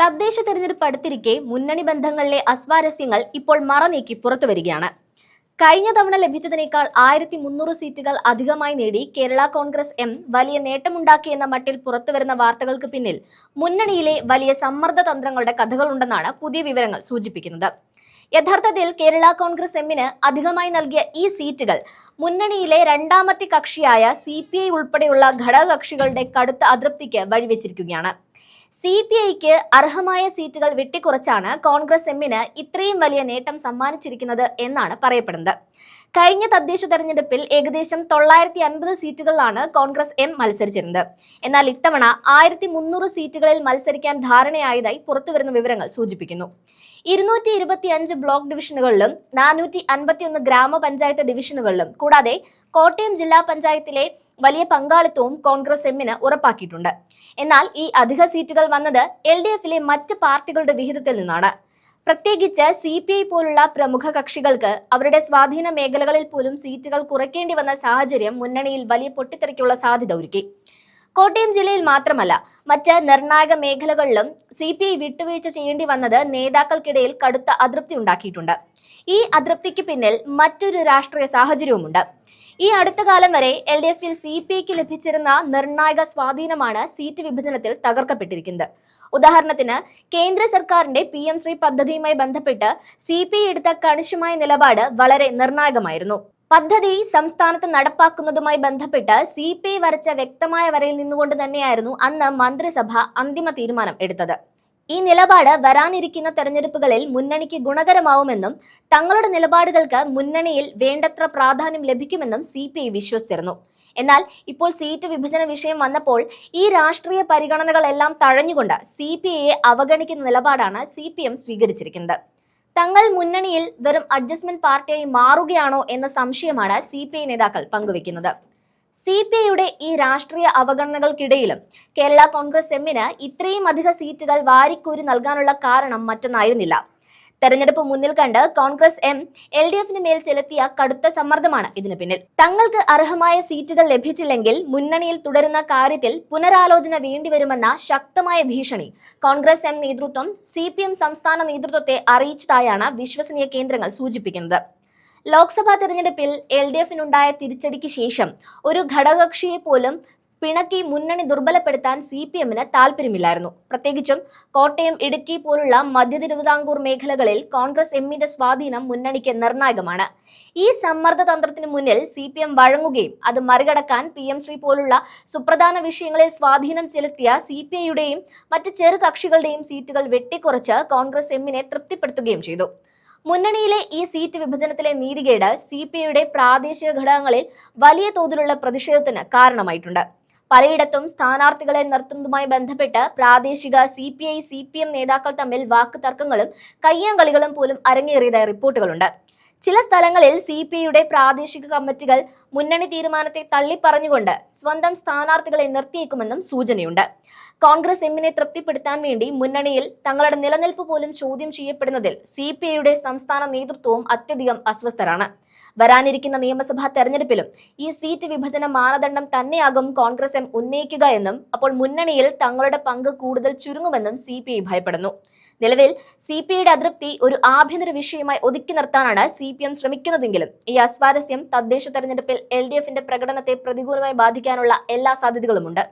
തദ്ദേശ തെരഞ്ഞെടുപ്പ് അടുത്തിരിക്കെ മുന്നണി ബന്ധങ്ങളിലെ അസ്വാരസ്യങ്ങൾ ഇപ്പോൾ മറനീക്കി പുറത്തുവരികയാണ്. കഴിഞ്ഞ തവണ ലഭിച്ചതിനേക്കാൾ 1300 സീറ്റുകൾ അധികമായി നേടി കേരള കോൺഗ്രസ് എം വലിയ നേട്ടമുണ്ടാക്കിയെന്ന മട്ടിൽ പുറത്തുവരുന്ന വാർത്തകൾക്ക് പിന്നിൽ മുന്നണിയിലെ വലിയ സമ്മർദ്ദ തന്ത്രങ്ങളുടെ കഥകളുണ്ടെന്നാണ് പുതിയ വിവരങ്ങൾ സൂചിപ്പിക്കുന്നത്. യഥാർത്ഥത്തിൽ കേരള കോൺഗ്രസ് എമ്മിന് അധികമായി നൽകിയ ഈ സീറ്റുകൾ മുന്നണിയിലെ രണ്ടാമത്തെ കക്ഷിയായ CPI ഉൾപ്പെടെയുള്ള ഘടകകക്ഷികളുടെ കടുത്ത അതൃപ്തിക്ക് വഴിവെച്ചിരിക്കുകയാണ്. CPIക്ക് അർഹമായ സീറ്റുകൾ വെട്ടിക്കുറച്ചാണ് കോൺഗ്രസ് എമ്മിന് ഇത്രയും വലിയ നേട്ടം സമ്മാനിച്ചിരിക്കുന്നത് എന്നാണ് പറയപ്പെടുന്നത്. കഴിഞ്ഞ തദ്ദേശ തെരഞ്ഞെടുപ്പിൽ ഏകദേശം 950 സീറ്റുകളിലാണ് കോൺഗ്രസ് എം മത്സരിച്ചിരുന്നത്. എന്നാൽ ഇത്തവണ 1300 സീറ്റുകളിൽ മത്സരിക്കാൻ ധാരണയായതായി പുറത്തുവരുന്ന വിവരങ്ങൾ സൂചിപ്പിക്കുന്നു. 225 ബ്ലോക്ക് ഡിവിഷനുകളിലും 451 ഗ്രാമപഞ്ചായത്ത് ഡിവിഷനുകളിലും കൂടാതെ കോട്ടയം ജില്ലാ പഞ്ചായത്തിലെ വലിയ പങ്കാളിത്തവും കോൺഗ്രസ് എമ്മിന് ഉറപ്പാക്കിയിട്ടുണ്ട്. എന്നാൽ ഈ അധിക സീറ്റുകൾ വന്നത് LDFിലെ മറ്റ് പാർട്ടികളുടെ വിഹിതത്തിൽ നിന്നാണ്. പ്രത്യേകിച്ച് CPI പോലുള്ള പ്രമുഖ കക്ഷികൾക്ക് അവരുടെ സ്വാധീന മേഖലകളിൽ പോലും സീറ്റുകൾ കുറയ്ക്കേണ്ടി വന്ന സാഹചര്യം മുന്നണിയിൽ വലിയ പൊട്ടിത്തെറിക്കുള്ള സാധ്യത ഒരുക്കി. കോട്ടയം ജില്ലയിൽ മാത്രമല്ല മറ്റ് നിർണായക മേഖലകളിലും CPI വിട്ടുവീഴ്ച ചെയ്യേണ്ടി വന്നത് നേതാക്കൾക്കിടയിൽ കടുത്ത അതൃപ്തി ഉണ്ടാക്കിയിട്ടുണ്ട്. ഈ അതൃപ്തിക്ക് പിന്നിൽ മറ്റൊരു രാഷ്ട്രീയ സാഹചര്യവുമുണ്ട്. ഈ അടുത്ത കാലം വരെ LDFിൽ CPIക്ക് ലഭിച്ചിരുന്ന നിർണായക സ്വാധീനമാണ് സീറ്റ് വിഭജനത്തിൽ തകർക്കപ്പെട്ടിരിക്കുന്നത്. ഉദാഹരണത്തിന് കേന്ദ്ര സർക്കാരിന്റെ PM ശ്രീ പദ്ധതിയുമായി ബന്ധപ്പെട്ട് CPI എടുത്ത കണിശമായ നിലപാട് വളരെ നിർണായകമായിരുന്നു. പദ്ധതി സംസ്ഥാനത്ത് നടപ്പാക്കുന്നതുമായി ബന്ധപ്പെട്ട് CPI വരച്ച വ്യക്തമായ വരയിൽ നിന്നുകൊണ്ട് തന്നെയായിരുന്നു അന്ന് മന്ത്രിസഭ അന്തിമ തീരുമാനം എടുത്തത്. ഈ നിലപാട് വരാനിരിക്കുന്ന തെരഞ്ഞെടുപ്പുകളിൽ മുന്നണിക്ക് ഗുണകരമാവുമെന്നും തങ്ങളുടെ നിലപാടുകൾക്ക് മുന്നണിയിൽ വേണ്ടത്ര പ്രാധാന്യം ലഭിക്കുമെന്നും CPI വിശ്വസിച്ചിരുന്നു. എന്നാൽ ഇപ്പോൾ സീറ്റ് വിഭജന വിഷയം വന്നപ്പോൾ ഈ രാഷ്ട്രീയ പരിഗണനകളെല്ലാം തഴഞ്ഞുകൊണ്ട് CPIയെ അവഗണിക്കുന്ന നിലപാടാണ് CPM സ്വീകരിച്ചിരിക്കുന്നത്. തങ്ങൾ മുന്നണിയിൽ വെറും അഡ്ജസ്റ്റ്മെന്റ് പാർട്ടിയായി മാറുകയാണോ എന്ന സംശയമാണ് CPI നേതാക്കൾ പങ്കുവെക്കുന്നത്. CPIയുടെ ഈ രാഷ്ട്രീയ അവഗണനകൾക്കിടയിലും കേരള കോൺഗ്രസ് എമ്മിന് ഇത്രയും അധിക സീറ്റുകൾ വാരിക്കൂരി നൽകാനുള്ള കാരണം മറ്റൊന്നായിരുന്നില്ല. തെരഞ്ഞെടുപ്പ് മുന്നിൽ കണ്ട് കോൺഗ്രസ് എം LDFിന് മേൽ ചെലുത്തിയ കടുത്ത സമ്മർദ്ദമാണ് ഇതിന് പിന്നിൽ. തങ്ങൾക്ക് അർഹമായ സീറ്റുകൾ ലഭിച്ചില്ലെങ്കിൽ മുന്നണിയിൽ തുടരുന്ന കാര്യത്തിൽ പുനരാലോചന വേണ്ടിവരുമെന്ന ശക്തമായ ഭീഷണി കോൺഗ്രസ് എം നേതൃത്വം CPM സംസ്ഥാന നേതൃത്വത്തെ അറിയിച്ചതായാണ് വിശ്വസനീയ കേന്ദ്രങ്ങൾ സൂചിപ്പിക്കുന്നത്. ലോക്സഭാ തെരഞ്ഞെടുപ്പിൽ LDFിനുണ്ടായ തിരിച്ചടിക്ക് ശേഷം ഒരു ഘടകകക്ഷിയെ പോലും പിണക്കി മുന്നണി ദുർബലപ്പെടുത്താൻ CPMന് താല്പര്യമില്ലായിരുന്നു. പ്രത്യേകിച്ചും കോട്ടയം, ഇടുക്കി പോലുള്ള മധ്യ തിരുവിതാംകൂർ മേഖലകളിൽ കോൺഗ്രസ് എമ്മിന്റെ സ്വാധീനം മുന്നണിക്ക് നിർണായകമാണ്. ഈ സമ്മർദ്ദ തന്ത്രത്തിന് മുന്നിൽ CPM വഴങ്ങുകയും അത് മറികടക്കാൻ PM ശ്രീ പോലുള്ള സുപ്രധാന വിഷയങ്ങളിൽ സ്വാധീനം ചെലുത്തിയ CPIയുടെയും മറ്റ് ചെറു കക്ഷികളുടെയും സീറ്റുകൾ വെട്ടിക്കുറച്ച് കോൺഗ്രസ് എമ്മിനെ തൃപ്തിപ്പെടുത്തുകയും ചെയ്തു. മുന്നണിയിലെ ഈ സീറ്റ് വിഭജനത്തിലെ നീതികേട് CPIയുടെ പ്രാദേശിക ഘടകങ്ങളിൽ വലിയ തോതിലുള്ള പ്രതിഷേധത്തിന് കാരണമായിട്ടുണ്ട്. പലയിടത്തും സ്ഥാനാർത്ഥികളെ നിർത്തുന്നതുമായി ബന്ധപ്പെട്ട് പ്രാദേശിക CPI-CPM നേതാക്കൾ തമ്മിൽ വാക്ക് തർക്കങ്ങളും കയ്യാങ്കളികളും പോലും അരങ്ങേറിയതായി റിപ്പോർട്ടുകളുണ്ട്. ചില സ്ഥലങ്ങളിൽ CPIയുടെ പ്രാദേശിക കമ്മിറ്റികൾ മുന്നണി തീരുമാനത്തെ തള്ളിപ്പറഞ്ഞുകൊണ്ട് സ്വന്തം സ്ഥാനാർത്ഥികളെ നിർത്തിയേക്കുമെന്നും സൂചനയുണ്ട്. കോൺഗ്രസ് എമ്മിനെ തൃപ്തിപ്പെടുത്താൻ വേണ്ടി മുന്നണിയിൽ തങ്ങളുടെ നിലനിൽപ്പ് പോലും ചോദ്യം ചെയ്യപ്പെടുന്നതിൽ CPIയുടെ സംസ്ഥാന നേതൃത്വവും അത്യധികം അസ്വസ്ഥരാണ്. വരാനിരിക്കുന്ന നിയമസഭാ തെരഞ്ഞെടുപ്പിലും ഈ സീറ്റ് വിഭജന മാനദണ്ഡം തന്നെയാകും കോൺഗ്രസ് എം ഉന്നയിക്കുക എന്നും അപ്പോൾ മുന്നണിയിൽ തങ്ങളുടെ പങ്ക് കൂടുതൽ ചുരുങ്ങുമെന്നും CPI ഭയപ്പെടുന്നു. നിലവിൽ CPIയുടെ അതൃപ്തി ഒരു ആഭ്യന്തര വിഷയമായി ഒതുക്കി നിർത്താനാണ് CPM ശ്രമിക്കുന്നതെങ്കിലും ഈ അസ്വാരസ്യം തദ്ദേശ തെരഞ്ഞെടുപ്പിൽ LDFിന്റെ പ്രകടനത്തെ പ്രതികൂലമായി ബാധിക്കാനുള്ള എല്ലാ സാധ്യതകളുമുണ്ട്.